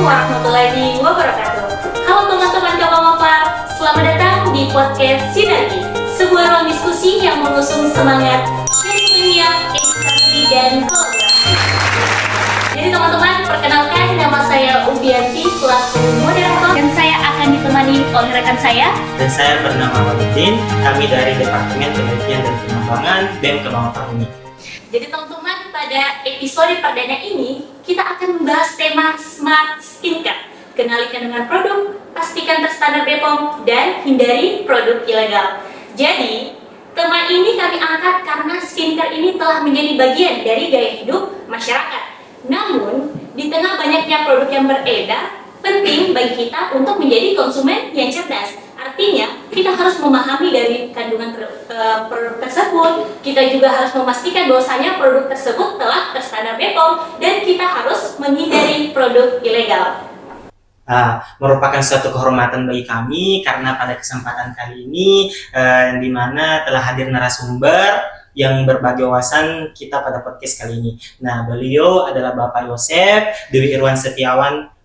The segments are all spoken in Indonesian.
warahmatullahi wabarakatuh. Halo teman-teman Kapamapa, selamat datang di podcast Sinergi, sebuah ruang diskusi yang mengusung semangat sharing ilmiah, edukasi, dan kolaborasi. Jadi teman-teman, perkenalkan nama saya Ubianti selaku moderator dan saya akan ditemani oleh rekan saya. Dan saya bernama Wahidin, kami dari Departemen Penelitian dan Pengembangan BEM Kemamapa Uni. Jadi teman-teman, pada episode perdana ini kita akan membahas tema Smart Skincare. Kenali kandungan produk, pastikan terstandar BPOM, dan hindari produk ilegal. Jadi, tema ini kami angkat karena skincare ini telah menjadi bagian dari gaya hidup masyarakat. Namun, di tengah banyaknya produk yang beredar, penting bagi kita untuk menjadi konsumen yang cerdas. Artinya, kita harus memahami dari kandungan produk tersebut. Kita juga harus memastikan bahwasanya produk tersebut telah terstandar BPOM dan kita harus menghindari produk ilegal. Merupakan suatu kehormatan bagi kami karena pada kesempatan kali ini di mana telah hadir narasumber yang berbagi wawasan kita pada podcast kali ini. Nah, beliau adalah Bapak Yosef Dewi Irwan Setiawan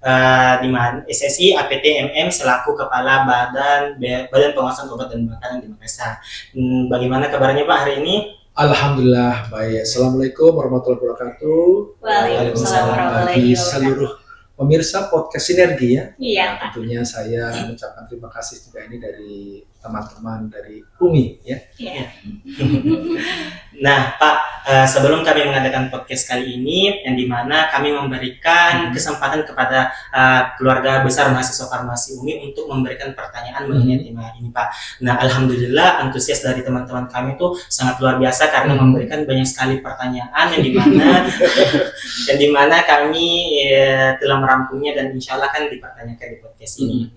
di mana SSI APT-MM selaku Kepala Badan Pengawasan Obat dan Makanan di Makassar. Bagaimana kabarnya Pak hari ini? Alhamdulillah baik. Assalamualaikum warahmatullahi wabarakatuh. Waalaikumsalam warahmatullahi Bagi wabarakatuh. seluruh pemirsa podcast Sinergi ya. Iya, Pak. Tentunya saya mengucapkan terima kasih juga ini dari teman-teman dari UMI ya. Iya. Nah Pak, sebelum kami mengadakan podcast kali ini, yang dimana kami memberikan kesempatan kepada keluarga besar mahasiswa farmasi UMI untuk memberikan pertanyaan mengenai tema ini Pak. Nah alhamdulillah antusias dari teman-teman kami itu sangat luar biasa karena memberikan banyak sekali pertanyaan yang dimana kami telah merampungnya dan insya Allah kan dipertanyakan di podcast ini.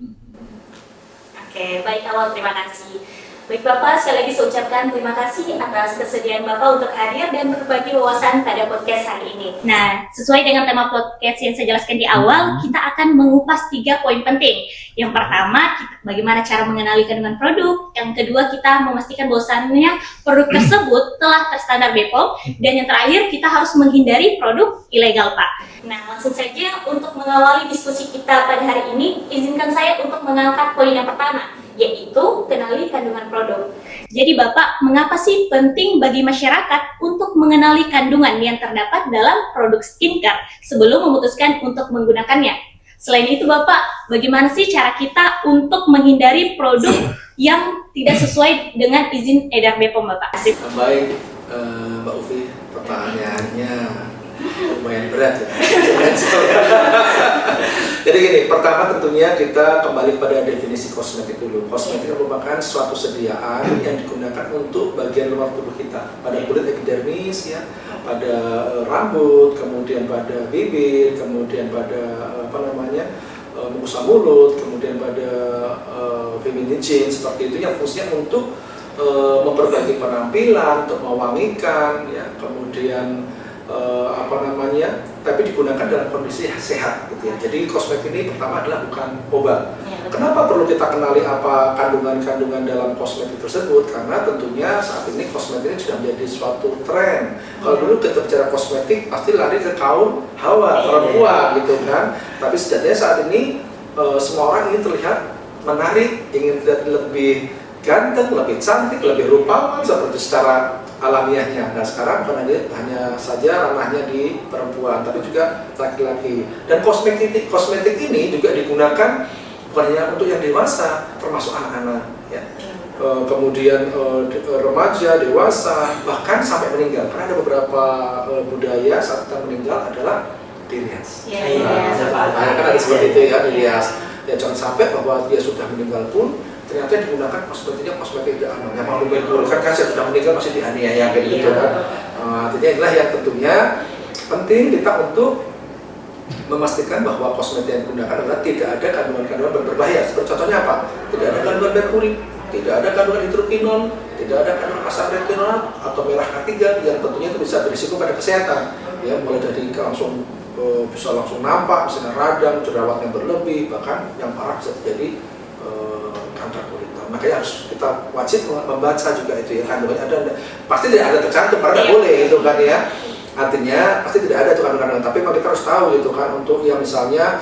Oke, baik awal, terima kasih. Baik Bapak, sekali lagi saya ucapkan terima kasih atas kesediaan Bapak untuk hadir dan berbagi wawasan pada podcast hari ini. Nah, sesuai dengan tema podcast yang saya jelaskan di awal, kita akan mengupas 3 poin penting. Yang pertama, bagaimana cara mengenali kandungan produk. Yang kedua, kita memastikan bahwasannya produk tersebut telah terstandar BPOM. Dan yang terakhir, kita harus menghindari produk ilegal, Pak. Nah, langsung saja untuk mengawali diskusi kita pada hari ini, izinkan saya untuk mengangkat poin yang pertama, yaitu kenali kandungan produk. Jadi Bapak, mengapa sih penting bagi masyarakat untuk mengenali kandungan yang terdapat dalam produk skincare sebelum memutuskan untuk menggunakannya? Selain itu Bapak, bagaimana sih cara kita untuk menghindari produk yang tidak sesuai dengan izin edar BPOM Bapak? Baik Mbak Ufi, pertanyaannya lumayan berat ya. Jadi gini, pertama tentunya kita kembali pada definisi kosmetik dulu. Kosmetik merupakan suatu sediaan yang digunakan untuk bagian luar tubuh kita, pada kulit epidermis ya, pada rambut, kemudian pada bibir, kemudian pada mukosa mulut, kemudian pada feminine chin, seperti itu yang fungsinya untuk memperbaiki penampilan, untuk mewangikan ya, kemudian tapi digunakan dalam kondisi sehat gitu ya. Jadi kosmetik ini pertama adalah bukan obat. Kenapa perlu kita kenali apa kandungan-kandungan dalam kosmetik tersebut? Karena tentunya saat ini kosmetik sudah menjadi suatu tren. Kalau dulu kita bicara kosmetik pasti lari ke kaum hawa, perempuan gitu kan. Tapi sejatinya saat ini semua orang ingin terlihat menarik, ingin terlihat lebih ganteng, lebih cantik, lebih rupawan seperti secara alamiahnya. Nah sekarang bukan hanya saja ranahnya di perempuan, tapi juga laki-laki. Dan kosmetik ini juga digunakan bukan hanya untuk yang dewasa, termasuk anak-anak, ya. Kemudian remaja, dewasa, bahkan sampai meninggal. Karena ada beberapa budaya saat kita meninggal adalah dirias. Kan ada seperti itu ya, dirias. Ya jangan sampai bahwa dia sudah meninggal pun ternyata digunakan kosmetiknya kosmetik tidak aman. Yang mau berkurangkan kan saya sudah meninggal masih dianiaya kayak gitu kan. Artinya inilah yang tentunya penting kita untuk memastikan bahwa kosmetik yang digunakan adalah tidak ada kandungan-kandungan berbahaya. Seperti contohnya apa? Tidak ada kandungan merkuri, tidak ada kandungan hidrokinol, tidak ada kandungan asam retinol atau merah K3 yang tentunya itu bisa berisiko pada kesehatan. Ya mulai dari bisa langsung nampak, misalnya radang, jerawat yang berlebih, bahkan yang parah bisa terjadi kanker kulit. Makanya harus kita wajib membaca juga itu ya kandungannya ada. Pasti tidak ada tercantum karena tidak boleh itu kan ya. Artinya pasti tidak ada tuh kandungan, tapi kita harus tahu gitu kan, untuk yang misalnya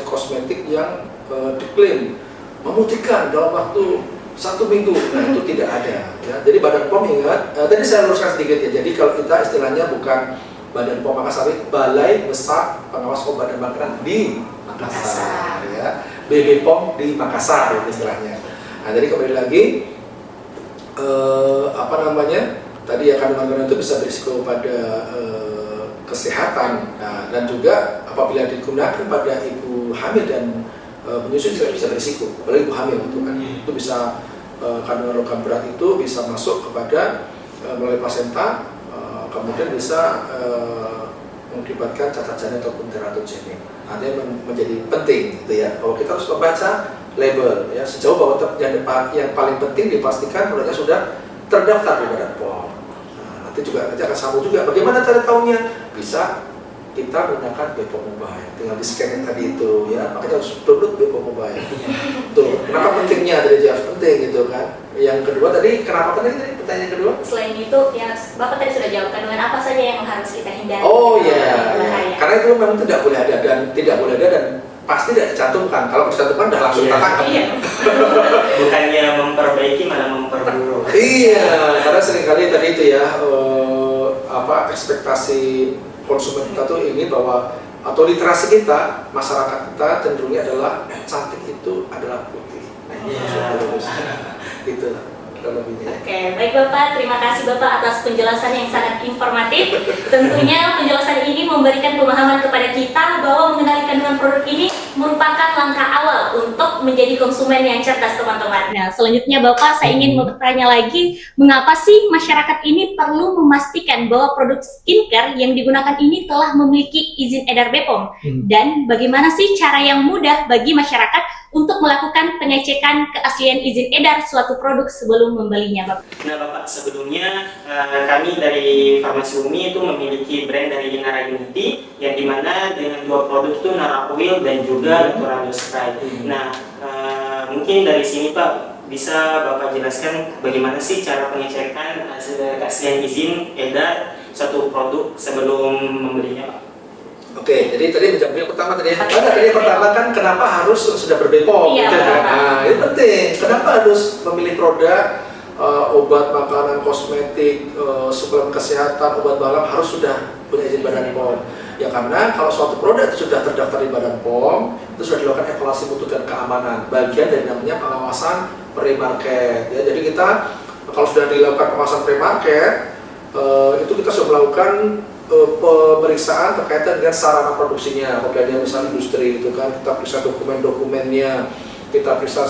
kosmetik yang diklaim memutihkan dalam waktu 1 minggu, nah itu tidak ada ya. Jadi Badan POM ingat, tadi saya luruskan sedikit ya, jadi kalau kita istilahnya bukan Badan POM Makassar, Balai Besar Pengawas Obat dan Makanan di Makassar ya, BB POM di Makassar itu istilahnya. Nah jadi kembali lagi tadi ya, kandungan-kandungan itu bisa berisiko pada kesehatan, nah, dan juga apabila digunakan pada ibu hamil dan menyusui juga bisa berisiko, apalagi ibu hamil itu kan, itu bisa kandungan logam berat itu bisa masuk kepada melalui plasenta, kemudian bisa mengakibatkan cacat janin ataupun teratogenik. Artinya menjadi penting gitu ya, bahwa kita harus membaca label ya, sejauh bahwa yang paling penting dipastikan produknya sudah terdaftar di Badan POM. Nah, nanti akan sambung juga bagaimana cara tahunya, bisa kita menggunakan BPOM Mobile, tinggal di scan yang tadi itu ya, makanya harus download BPOM Mobile. Tuh, kenapa pentingnya tadi harus penting gitu kan. Yang kedua tadi, kenapa tadi pertanyaan kedua? Selain itu, ya Bapak tadi sudah jawab, kandungan apa saja yang harus kita hindari? Oh iya, karena itu memang tidak boleh ada dan pasti tidak dicantumkan. Kalau dicantumkan udah langsung tertangkap. Iya. Bukannya memperbaiki malah memperburuk. Iya, karena seringkali tadi itu ya, ekspektasi konsumen kita tuh ini bahwa, atau literasi kita, masyarakat kita cenderungnya adalah cantik itu adalah putih. Gitu lah. Oke, baik Bapak, terima kasih Bapak atas penjelasan yang sangat informatif. Tentunya penjelasan ini memberikan pemahaman kepada kita bahwa mengenali kandungan produk ini merupakan langkah awal untuk menjadi konsumen yang cerdas, teman-teman. Nah, selanjutnya Bapak, saya ingin bertanya lagi, mengapa sih masyarakat ini perlu memastikan bahwa produk skincare yang digunakan ini telah memiliki izin edar BPOM? Dan bagaimana sih cara yang mudah bagi masyarakat untuk melakukan pengecekan keaslian izin edar suatu produk sebelum membelinya, Bapak? Nah Bapak, sebelumnya kami dari Farmasi Umi itu memiliki brand dari Nara Unity, yang dimana dengan 2 produk itu Nara Oil dan juga Natural Spray. Nah mungkin dari sini Pak, bisa Bapak jelaskan bagaimana sih cara pengecekan keaslian izin edar suatu produk sebelum membelinya, Pak? Oke, jadi tadi menjawab yang pertama tadi. Yang pertama kan kenapa harus sudah berbepom? Iya, gitu kan? Nah, ini penting. Kenapa harus memilih produk obat, makanan, kosmetik, suplemen kesehatan, obat balam harus sudah punya izin Badan POM? Ya karena kalau suatu produk itu sudah terdaftar di Badan POM, itu sudah dilakukan evaluasi mutu dan keamanan, bagian dari namanya pengawasan pre-market. Ya, jadi kita kalau sudah dilakukan pengawasan pre-market, itu kita sudah melakukan pemeriksaan terkait dengan sarana produksinya, apabila dia misalnya industri itu kan, kita periksa dokumen-dokumennya, kita periksa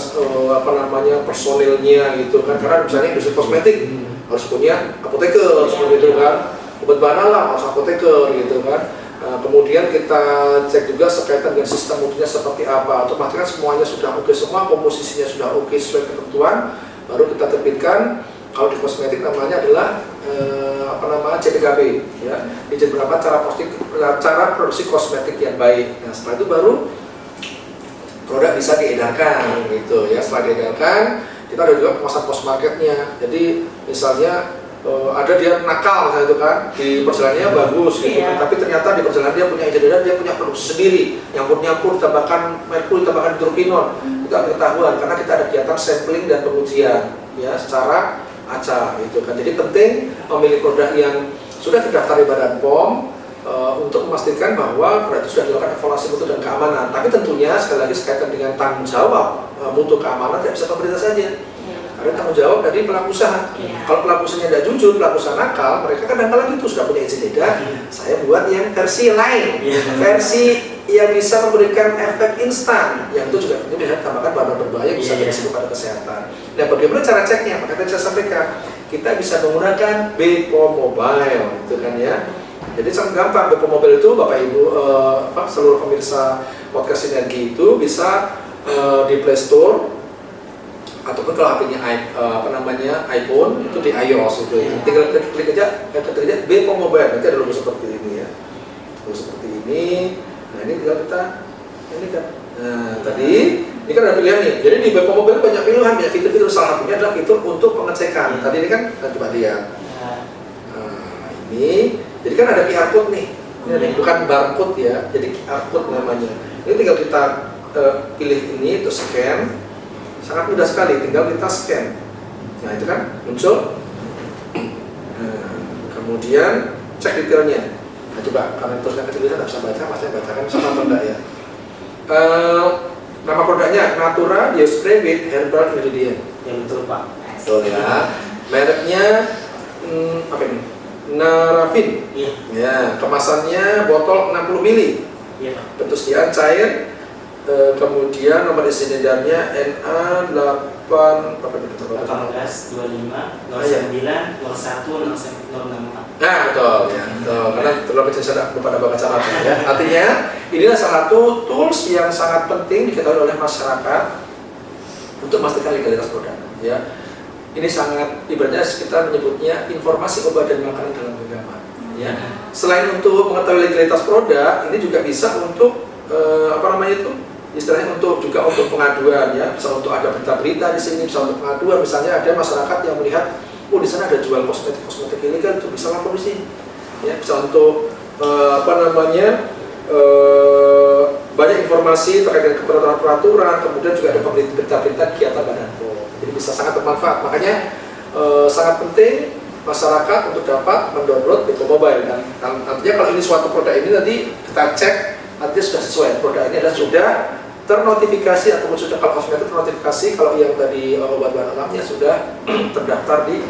personilnya gitu kan, karena misalnya industri kosmetik harus punya apoteker seperti itu kan, obat bahan alam harus apoteker gitu kan. Kemudian kita cek juga sekaitan dengan sistem mutunya seperti apa, atau pastikan semuanya sudah oke, semua komposisinya sudah oke sesuai ketentuan, baru kita terbitkan. Kalau di kosmetik namanya adalah CPKB ya, izin berapa cara produksi kosmetik yang baik. Nah setelah itu baru produk bisa diedarkan gitu ya. Setelah diedarkan, kita ada juga pengawasan post marketnya. Jadi misalnya ada dia nakal misalnya itu kan, di perjalanannya bagus gitu kan, tapi ternyata di perjalanan dia punya izin edar, dia punya produksi sendiri, nyampur tambahkan merkuri, tambahkan hidrokinon, itu akan ketahuan karena kita ada kegiatan sampling dan pengujian ya secara acak gitu kan. Jadi penting memilih produk yang sudah terdaftar di Badan POM untuk memastikan bahwa produk itu sudah dilakukan evaluasi mutu dan keamanan. Tapi tentunya sekali lagi sekaitan dengan tanggung jawab mutu keamanan tidak bisa pemerintah saja. Ada tanggung jawab dari pelaku usaha. Kalau pelaku usahanya tidak jujur, pelaku usaha nakal, mereka kadang-kadang itu sudah punya izin edar. Saya buat yang versi lain, versi yang bisa memberikan efek instan, yang itu juga tentunya bisa ditambahkan bahan berbahaya, bisa berisiko pada kesehatan. Nah, bagaimana cara ceknya? Maka tadi saya sampaikan, kita bisa menggunakan BPOM Mobile, gitu kan ya. Jadi sangat gampang. BPOM Mobile itu Bapak Ibu, seluruh pemirsa podcast Sinergi itu bisa di Play Store, ataupun kalau HP-nya iPhone itu di iOS itu ya. Tinggal klik aja, ketik aja BPOM Mobile, nanti ada logo seperti ini ya. Logo seperti ini. Nah, ini tinggal kita ini kan. Nah, tadi ini kan ada pilihan nih. Jadi di BPOM Mobile banyak pilihan, banyak fitur-fitur. Salah satunya adalah fitur untuk pengecekan. Tadi ini kan kita coba lihat. Nah, ini Jadi kan ada QR code nih, ini bukan barcode ya, jadi QR code namanya. Ini tinggal kita pilih ini untuk scan, sangat mudah sekali, tinggal kita scan. Nah itu kan muncul. Nah, kemudian cek detailnya. Nah coba kalian teruskan kecil tidak bisa baca, masnya bacakan sama atau enggak ya. Nama produknya Natura Diospray with Herbal Ingredient. Yang betul Pak. Betul ya. Mereknya apa ini? Narafin. Iya. Ya, kemasannya botol 60 ml. Iya Pak. Bentuk sediaan cair. Kemudian nomor isi edarnya NA 8 berapa itu? 18 25 09 01 06. Nah betul ya, betul. Karena terlalu kecil saya lupa ada baca cara ya. Artinya inilah salah satu tools yang sangat penting diketahui oleh masyarakat untuk memastikan legalitas produk. Ya, ini sangat ibaratnya kita menyebutnya informasi obat dan makanan dalam genggaman. Ya, selain untuk mengetahui legalitas produk, ini juga bisa untuk apa namanya itu? Istilahnya untuk juga untuk pengaduan ya, bisa untuk ada berita-berita di sini, bisa untuk pengaduan. Misalnya ada masyarakat yang melihat, oh di sana ada jual kosmetik ilegal, itu bisa lapor di sini. Ya, bisa untuk apa namanya banyak informasi terkait dengan peraturan-peraturan, kemudian juga ada berita-berita kegiatan Badan POM. Jadi bisa sangat bermanfaat. Makanya sangat penting masyarakat untuk dapat mendownload Bepom Mobile. Dan artinya kalau ini suatu produk ini nanti kita cek, artinya sudah sesuai. Produk ini adalah sudah ternotifikasi ataupun sudah kalau kosmetik ternotifikasi, kalau yang tadi obat bahan alamnya sudah terdaftar di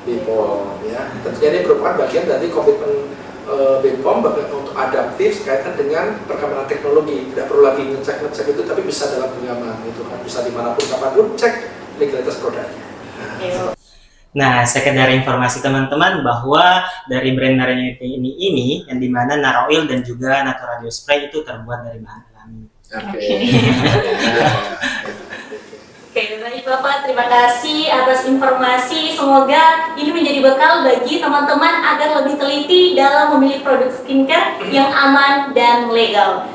Bepom ya. Tentunya ini merupakan bagian dari komitmen Bepom untuk adaptif kaitan dengan perkembangan teknologi. Tidak perlu lagi ngecek itu, tapi bisa dalam genggaman gitu kan, bisa dimanapun kapanpun cek legalitas produknya. Nah, sekedar informasi teman-teman bahwa dari brand Naranjati ini yang dimana Naroil dan juga Natura Diospray itu terbuat dari bahan alami. Oke. Oke, baik Bapak, terima kasih atas informasi. Semoga ini menjadi bekal bagi teman-teman agar lebih teliti dalam memilih produk skincare yang aman dan legal.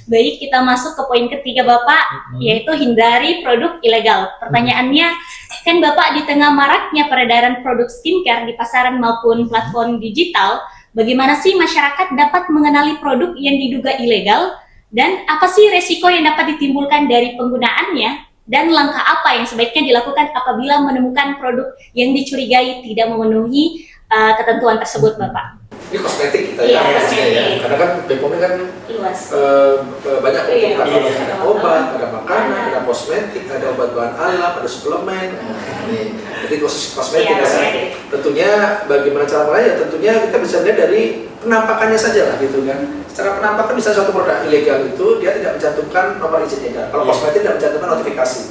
Baik, kita masuk ke poin ketiga Bapak, yaitu hindari produk ilegal. Pertanyaannya, kan Bapak di tengah maraknya peredaran produk skincare di pasaran maupun platform digital, bagaimana sih masyarakat dapat mengenali produk yang diduga ilegal? Dan apa sih resiko yang dapat ditimbulkan dari penggunaannya? Dan langkah apa yang sebaiknya dilakukan apabila menemukan produk yang dicurigai tidak memenuhi ketentuan tersebut, Bapak? Ini kosmetik kita Iya, ya, kosmetik. ya. Karena kan Bepom ini kan Luas. banyak Iya, kita iya. ada obat, ada makanan, ada kosmetik, ada obat bahan alam, ada suplemen. Nih, jadi khusus kosmetik Iya, ya. kosmetik. Tentunya bagaimana cara mulai ya tentunya kita bisa lihat dari penampakannya saja lah gitu kan. Secara penampakan bisa suatu produk ilegal itu dia tidak mencantumkan nomor izin edar. Kalau kosmetik tidak mencantumkan notifikasi.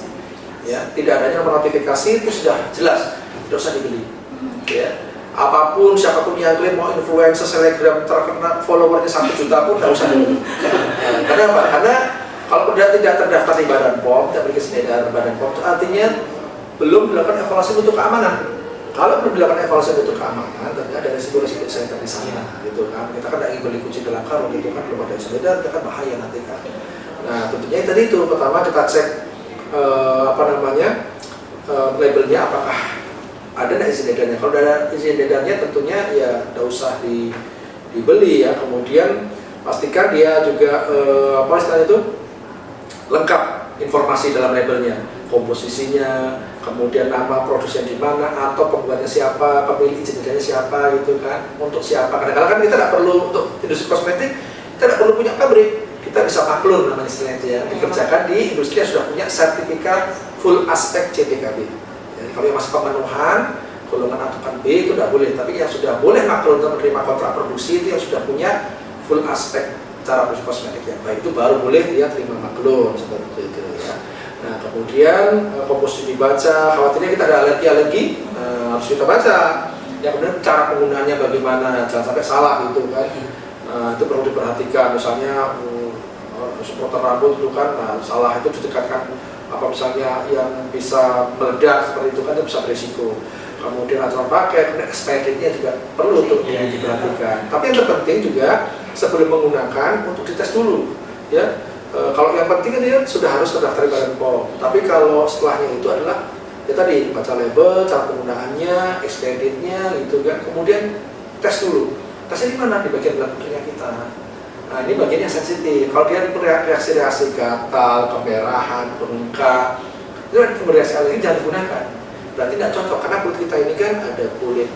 Ya, tidak adanya nomor notifikasi itu sudah jelas tidak usah dibeli. Ya. Apapun, siapapun yang klaim mau influencer, selebgram terkenal followernya 1 juta pun tidak usah dibeli. Karena apa? Karena kalau produk tidak terdaftar di Badan POM, tidak memiliki izin edar Badan POM, itu artinya belum dilakukan evaluasi untuk keamanan. Kalau belum dilakukan evaluasi untuk keamanan, tentunya ada resiko-resiko kesehatan di sana, gitu kan. Kita kan tidak ingin beli kucing dalam karung, gitu kan. Belum ada izin edar, itu kan bahaya nanti kan. Nah, tentunya tadi itu pertama kita cek labelnya apakah ada nggak izin edarnya. Kalau ada izin edarnya tentunya ya tidak usah dibeli ya. Kemudian pastikan dia juga apa istilahnya itu lengkap informasi dalam labelnya, komposisinya, kemudian nama produsen di mana atau pembuatnya siapa, pemilik izin edarnya siapa gitu kan, untuk siapa. Kadang-kadang kan kita tidak perlu untuk industri kosmetik, kita tidak perlu punya pabrik, kita bisa maklun namanya istilahnya ya, dikerjakan di industri yang sudah punya sertifikat full aspek CPKB. Jadi kalau yang masih pemenuhan golongan aturan B itu tidak boleh, tapi yang sudah boleh maklun untuk menerima kontrak produksi itu yang sudah punya full aspek cara produksi kosmetik yang baik, itu baru boleh dia terima maklun seperti itu ya. Nah kemudian komposisi dibaca, khawatirnya kita ada alergi harus kita baca. Ya kemudian cara penggunaannya bagaimana, jangan sampai salah gitu kan. Itu perlu diperhatikan, misalnya supporter rambut itu kan salah itu didekatkan apa misalnya yang bisa meledak seperti itu kan itu bisa berisiko. Kemudian aturan pakai, kemudian expirednya juga perlu untuk diperhatikan. Tapi yang terpenting juga sebelum menggunakan untuk dites dulu ya. Kalau yang penting dia sudah harus terdaftar di Badan POM. Tapi kalau setelahnya itu adalah ya tadi baca label, cara penggunaannya, expirednya gitu kan. Kemudian tes dulu. tesnya di mana? Di bagian belakang telinga kita. Nah ini bagian yang sensitif. Kalau dia reaksi-reaksi gatal, kemerahan, bengkak, itu reaksi alergi jangan digunakan. Berarti tidak cocok karena kulit kita ini kan ada kulit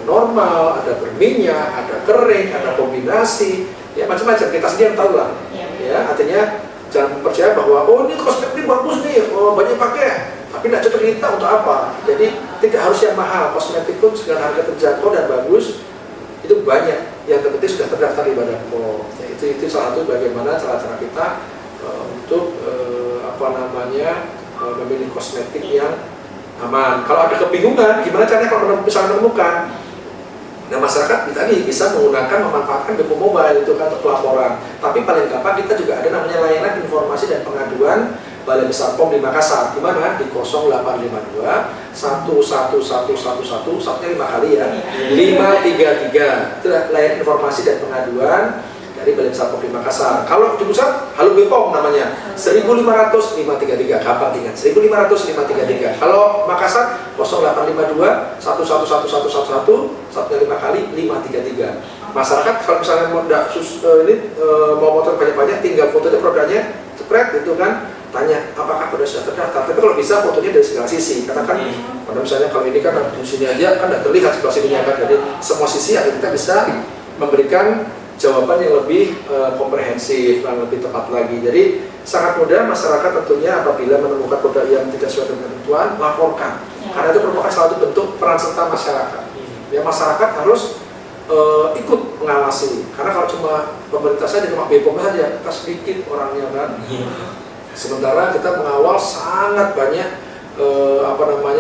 normal, ada berminyak, ada kering, ada kombinasi, ya macam-macam. Kita sendiri tahu lah. Ya artinya jangan percaya bahwa ini kosmetik bagus nih, banyak pakai, tapi tidak cocok kita untuk apa. Jadi tidak harus yang mahal. Kosmetik pun segala harga terjangkau dan bagus itu banyak. Yang terpenting sudah terdaftar di Badan POM. Ya, itu salah satu bagaimana cara-cara kita untuk memilih kosmetik yang aman. Kalau ada kebingungan, gimana caranya kalau bisa menemukan? Nah masyarakat tadi bisa memanfaatkan Bepom Mobile itu kan untuk pelaporan. Tapi paling gampang kita juga ada namanya layanan informasi dan pengaduan Balai Besar POM di Makassar. Di mana? Di 0852 11111, satunya 5 kali ya. 533. Itu layanan informasi dan pengaduan dari Balai Besar POM di Makassar. Kalau di pusat, Halo Bepom namanya. 1500 533, gampang ingat. 1500 533. Kalau Makassar 0852 1111111, satunya 5 kali 533. Masyarakat kalau misalnya mau motor banyak-banyak, tinggal fotonya produknya, spread itu kan, tanya apakah sudah terdaftar. Tapi kalau bisa fotonya dari segala sisi, karena kan pada misalnya kalau ini kan di sini aja kan tidak terlihat sebelah sininya kan, jadi semua sisi agar kita bisa memberikan jawaban yang lebih komprehensif dan lebih tepat lagi. Jadi sangat mudah masyarakat tentunya apabila menemukan produk yang tidak sesuai dengan ketentuan, laporkan. Karena itu merupakan salah satu bentuk peran serta masyarakat. Ya masyarakat harus ikut mengawasi. Karena kalau cuma pemerintah saja, cuma Bepom saja, kita sedikit orangnya kan. Sementara kita mengawal sangat banyak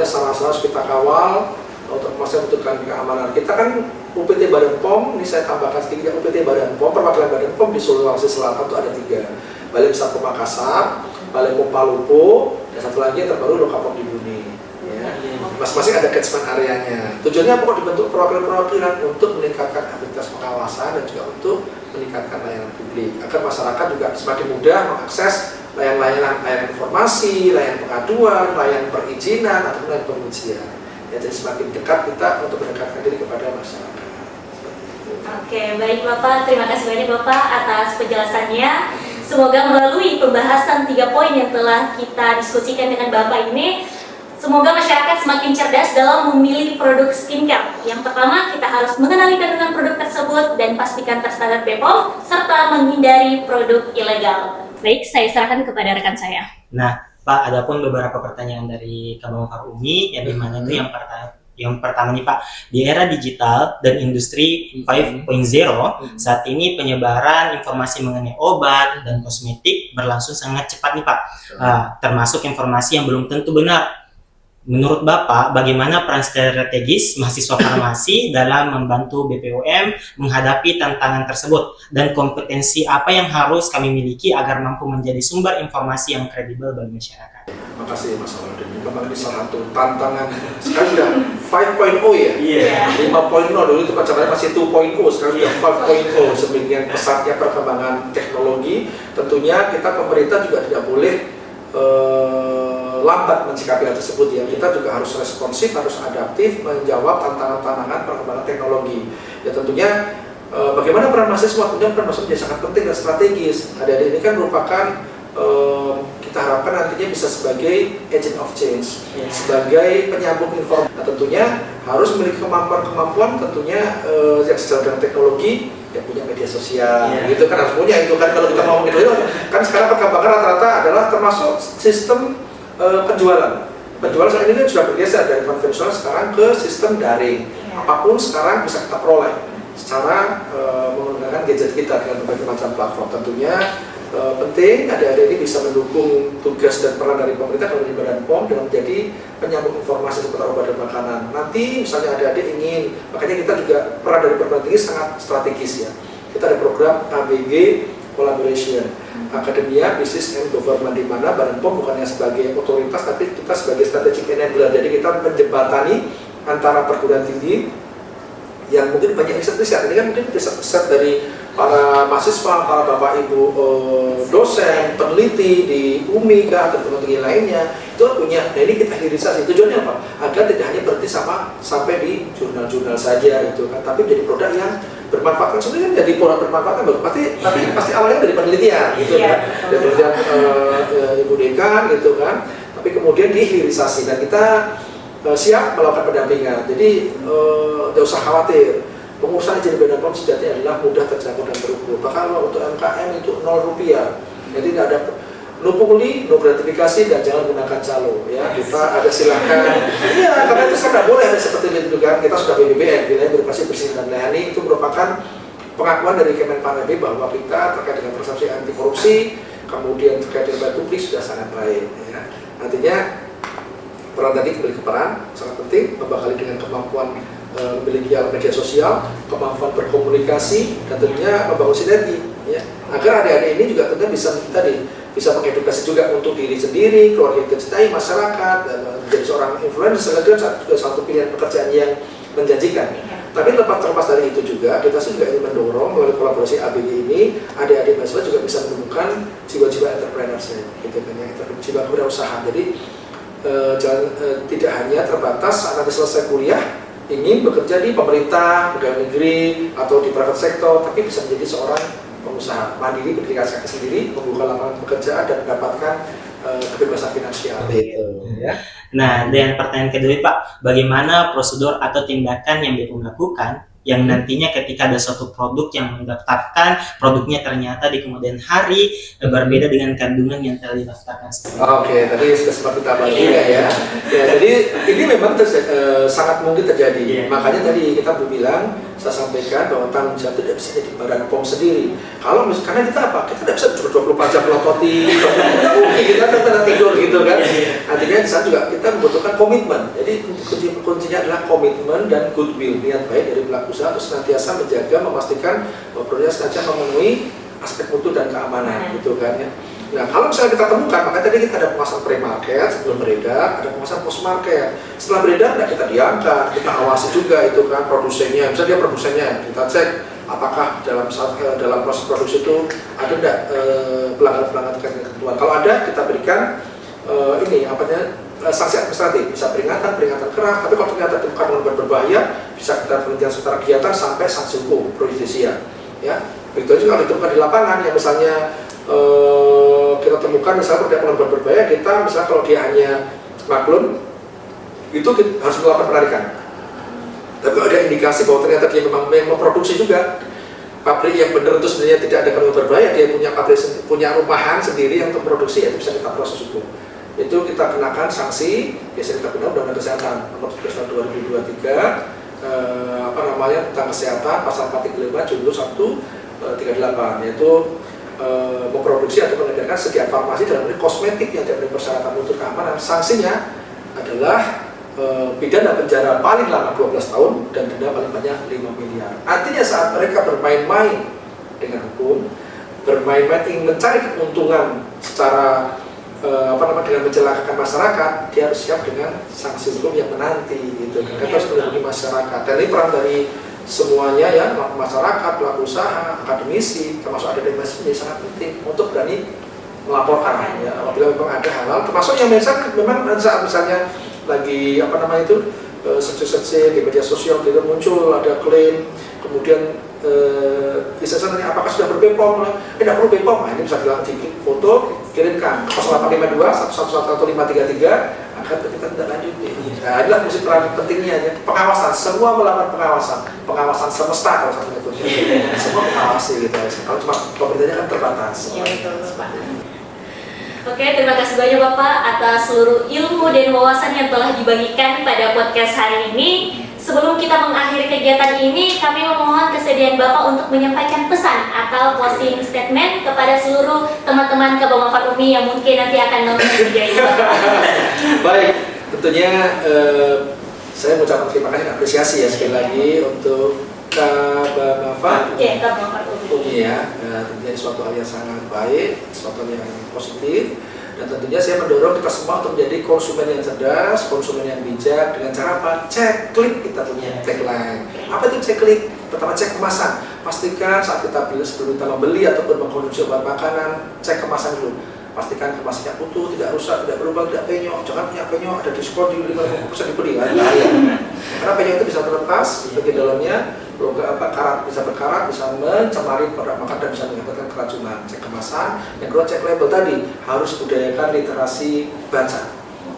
saran-saran harus kita kawal untuk membutuhkan keamanan. Kita kan UPT Badan POM, ini saya tambahkan sedikit ya, UPT Badan POM, perwakilan Badan POM di Sulawesi Selatan itu ada 3. Balai Besar POM Makassar, Balai POM Palupo, dan satu lagi yang terbaru Lokapom di Buni. Ya. Masing-masing ada catchment areanya. Tujuannya apa? Dibentuk perwakilan-perwakilan untuk meningkatkan aktivitas pengawasan dan juga untuk meningkatkan layanan publik. Agar masyarakat juga semakin mudah mengakses layanan informasi, layanan pengaduan, layanan perizinan, atau layanan pengujian. Ya, jadi semakin dekat kita untuk mendekatkan diri kepada masyarakat. Oke, baik Bapak. Terima kasih banyak Bapak atas penjelasannya. Semoga melalui pembahasan 3 poin yang telah kita diskusikan dengan Bapak ini, semoga masyarakat semakin cerdas dalam memilih produk skincare. Yang pertama, kita harus mengenali kandungan produk tersebut dan pastikan terstandar Bepom, serta menghindari produk ilegal. Baik, saya serahkan kepada rekan saya. Nah, Pak, ada pun beberapa pertanyaan dari Kabang Umi yang dimana itu yang pertama nih Pak, di era digital dan industri 5.0 saat ini penyebaran informasi mengenai obat dan kosmetik berlangsung sangat cepat nih Pak, termasuk informasi yang belum tentu benar. Menurut Bapak, bagaimana peran strategis mahasiswa farmasi dalam membantu BPOM menghadapi tantangan tersebut, dan kompetensi apa yang harus kami miliki agar mampu menjadi sumber informasi yang kredibel bagi masyarakat? Terima kasih Mas Alden. Memang ini salah satu tantangan. Sekarang sudah 5.0 ya? Iya. 5.0 dulu itu pacarannya masih 2.0, sekarang sudah 5.0. Semakin pesatnya perkembangan teknologi, tentunya kita pemerintah juga tidak boleh lambat mensikapi hal tersebut ya. Kita juga harus responsif, harus adaptif menjawab tantangan-tantangan perkembangan teknologi. Ya tentunya bagaimana peran mahasiswa? Tentunya peran mahasiswa menjadi sangat penting dan strategis. Adik-adik ini kan merupakan kita harapkan nantinya bisa sebagai agent of change, sebagai penyambung informasi. Nah, tentunya harus memiliki kemampuan tentunya yang sejalan dengan teknologi, yang punya media sosial, gitu kan harus punya itu kan. Kalau kita mau gitu kan sekarang perkembangan rata-rata adalah termasuk sistem penjualan saat ini sudah bergeser dari konvensional sekarang ke sistem daring. Apapun sekarang bisa kita peroleh secara menggunakan gadget kita dengan berbagai macam platform. Tentunya penting adik-adik ini bisa mendukung tugas dan peran dari pemerintah dari Badan POM dengan menjadi penyambung informasi seputar obat dan makanan. Nanti misalnya adik-adik ingin, makanya kita juga peran dari perguruan tinggi sangat strategis ya. Kita ada program ABG Collaboration, Akademia Business and Government, di mana Badan POM bukannya sebagai otoritas tapi kita sebagai strategic enabler. Jadi kita menjembatani antara perguruan tinggi yang mungkin banyak riset ini kan mungkin riset dari para mahasiswa, para bapak ibu dosen, peneliti di UMI atau teman-teman lainnya itu punya. Nah ini kita hilirisasi. Tujuannya apa? Agar tidak hanya berhenti sampai di jurnal-jurnal saja gitu kan, tapi jadi produk yang bermanfaat. Sebenarnya kan jadi produk bermanfaat kan pasti awalnya dari penelitian gitu kan, dari penelitian Ibu Dekan gitu kan. Tapi kemudian dihilirisasi dan kita siap melakukan pendampingan. Jadi tidak usah khawatir. Pengusaha jadi Badan POM sejatinya adalah mudah terjangkau dan terukur. Bahkan kalau untuk MKM itu 0 rupiah. Jadi tidak ada no pungli, no gratifikasi, dan jangan gunakan calo. Ya, kita ada silakan. Iya, karena itu tidak boleh ada seperti itu kan. Kita sudah BBBN, Wilayah Birokrasi Bersih dan Melayani, itu merupakan pengakuan dari Kemenpan RB bahwa kita terkait dengan persepsi anti korupsi, kemudian terkait dengan publik sudah sangat baik. Ya. Artinya peran tadi kembali ke peran sangat penting, membekali dengan kemampuan memiliki alat media sosial, kemampuan berkomunikasi, dan tentunya membangun sinergi, ya. Agar adik-adik ini juga tentunya bisa mengedukasi juga untuk diri sendiri, keluarga yang dicintai, masyarakat, dan menjadi seorang influencer itu juga satu pilihan pekerjaan yang menjanjikan. Tapi terlepas dari itu juga, kita juga ingin mendorong melalui kolaborasi ABG ini, adik-adik mahasiswa juga bisa menemukan jiwa-jiwa entrepreneurship, gitu kan, ya, jiwa kewirausahaan. Jadi tidak hanya terbatas saat nanti selesai kuliah ingin bekerja di pemerintah, pegawai negeri, atau di private sector, tapi bisa menjadi seorang pengusaha mandiri, berdikari kaki sendiri, membuka lapangan pekerjaan dan mendapatkan kebebasan finansial. Gitu, ya. Nah, dan pertanyaan kedua Pak, bagaimana prosedur atau tindakan yang BPOM lakukan yang nantinya ketika ada suatu produk yang mendaftarkan produknya ternyata di kemudian hari berbeda dengan kandungan yang telah didaftarkan sebelumnya. Oke, tadi sudah sempat kita bahas juga ya. Ya, jadi ini memang sangat mungkin terjadi. Makanya tadi kita bilang, saya sampaikan bahwa tanggung jawab tidak bisa jadi Badan POM sendiri. Kalau karena kita apa? Kita tidak bisa 24 jam melototi, kita tidak tidur gitu kan. Artinya di saat juga kita membutuhkan komitmen. Jadi kuncinya adalah komitmen dan goodwill, niat baik dari pelaku usaha untuk senantiasa menjaga, memastikan bahwa produknya sengaja memenuhi aspek mutu dan keamanan, gitu kan ya. Nah, kalau misalnya kita temukan, makanya tadi kita ada pemasaran pre-market sebelum beredar, ada pemasaran post-market. Setelah beredar, nah kita diangkat, kita awasi juga itu kan produsennya. Misalnya dia produsennya, kita cek apakah dalam proses produksi itu ada tidak pelanggaran-pelanggaran terkait dengan ketentuan. Kalau ada, kita berikan sanksi administratif, bisa peringatan keras. Tapi kalau ternyata ditemukan dengan berbahaya, bisa kita penghentian sementara kegiatan sampai sanksi hukum pro justisia. Ya, begitu juga kalau ditemukan di lapangan, ya misalnya kita temukan misalnya penelitian berbahaya, kita misalnya kalau dia hanya maklum, itu harus melakukan penarikan. Tapi kalau ada indikasi bahwa ternyata dia memang memproduksi juga pabrik yang benar itu sebenarnya tidak ada kandungan berbahaya, dia punya pabrik, punya rumahan sendiri yang untuk produksi, itu bisa kita proses hukum. Itu kita kenakan sanksi, biasanya kita gunakan Undang-Undang Kesehatan nomor 13 tahun 2023 tentang kesehatan pasal 45 junto 138, yaitu memproduksi atau mengedarkan sekian farmasi dalam bentuk kosmetik yang tidak memenuhi persyaratan mutu keamanan. Sanksinya adalah pidana penjara paling lama 12 tahun dan denda paling banyak 5 miliar. Artinya saat mereka bermain-main dengan hukum, bermain-main ingin mencari keuntungan secara dengan mencelakakan masyarakat, dia harus siap dengan sanksi hukum yang menanti gitu. Kita harus melindungi masyarakat. Dan ini peran dari semuanya ya, masyarakat, pelaku usaha, akademisi, termasuk ada ini sangat penting untuk berani melaporkan ya apabila memang ada hal-hal, termasuk yang memang saat misalnya lagi search di media sosial tidak muncul ada klaim, kemudian istilahnya apakah sudah ber-BPOM? Tidak perlu BPOM, ini bisa dilantik foto, kirimkan 0852 1111533 agar kita tidak lanjuti. Nah, inilah fungsi peran pentingnya ya. Pengawasan, semua melakukan pengawasan semesta kalau satu itu. Semua mengawasi gitu. Kalau cuma pemerintahnya kan terbatas. Iya betul Pak. Oke, terima kasih banyak Bapak atas seluruh ilmu dan wawasan yang telah dibagikan pada podcast hari ini. Sebelum kita mengakhiri kegiatan ini, kami memohon kesediaan Bapak untuk menyampaikan pesan atau closing statement kepada seluruh teman-teman Kabamafat UMI yang mungkin nanti akan nonton video ini. Baik, tentunya saya mengucapkan terima kasih dan apresiasi ya sekali lagi untuk Kabamafat UMI ya. Tentunya suatu hal yang sangat baik, suatu hal yang positif. Dan tentunya saya mendorong kita semua untuk menjadi konsumen yang cerdas, konsumen yang bijak dengan cara apa? Cek klik, kita punya tagline. Apa itu cek klik? Pertama, cek kemasan. Pastikan saat kita beli, sebelum kita membeli ataupun mengkonsumsi obat makanan, cek kemasan dulu. Pastikan kemasannya utuh, tidak rusak, tidak berlubang, tidak penyok. Jangan punya penyok, ada diskon di 50% dibeli kan? Karena penyok itu bisa terlepas di bagian dalamnya, karat bisa berkarat, bisa mencemari produk makan dan bisa mengakibatkan keracunan. Cek kemasan. Yang kedua, cek label tadi. Harus budayakan literasi baca.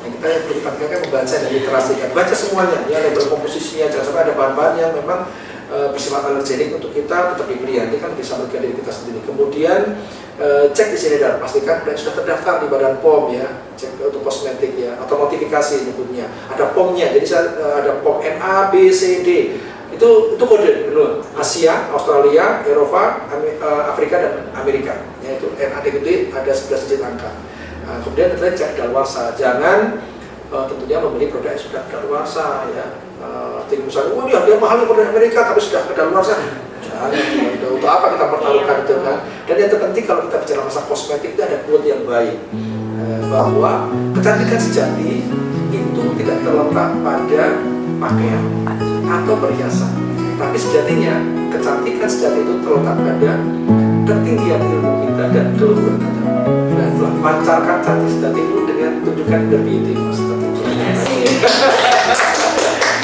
Yang kita yang perlu diperhatikan membaca dan literasi, kan baca semuanya, ya label komposisinya, jangan sampai ada bahan-bahan yang memang bersifat alergenik untuk kita tetap dibeli, ini kan bisa merugikan diri kita sendiri. Kemudian cek di sini dan pastikan sudah terdaftar di Badan POM ya, cek untuk kosmetik ya, atau notifikasi nyebutnya, ada POM-nya, jadi ada POM NA, B, C, D, itu kode benar, Asia, Australia, Eropa, Afrika dan Amerika, ya itu NA, D, ada 11 digit angka. Kemudian kita cek daluarsa, jangan tentunya membeli produk yang sudah daluarsa ya. Tinggi misalnya, ini harga mahal produk Amerika tapi sudah daluarsa. Jangan, untuk apa kita pertaruhkan itu kan? Dan yang terpenting kalau kita bicara masalah kosmetik itu ada quote yang baik bahwa kecantikan sejati itu tidak terletak pada pakaian atau perhiasan, tapi sejatinya kecantikan sejati itu terletak pada ketinggian ilmu kita dan keluhuran kita. Nah, telah pancarkan cantik sejati itu dengan tunjukkan inner beauty.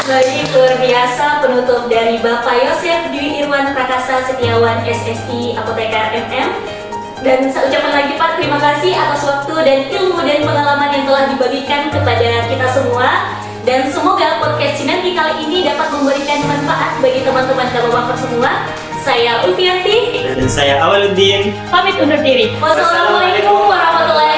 Baik, luar biasa penutup dari Bapak Yosef Dwi Irwan Prakasa Setiawan SSI Apoteker MM. Dan saya ucapkan lagi Pak, terima kasih atas waktu dan ilmu dan pengalaman yang telah dibagikan kepada kita semua. Dan semoga podcast Sinergi kali ini dapat memberikan manfaat bagi teman-teman Bapak semua. Saya Ulfianti Dan saya Awaluddin. pamit undur diri. Wassalamualaikum warahmatullahi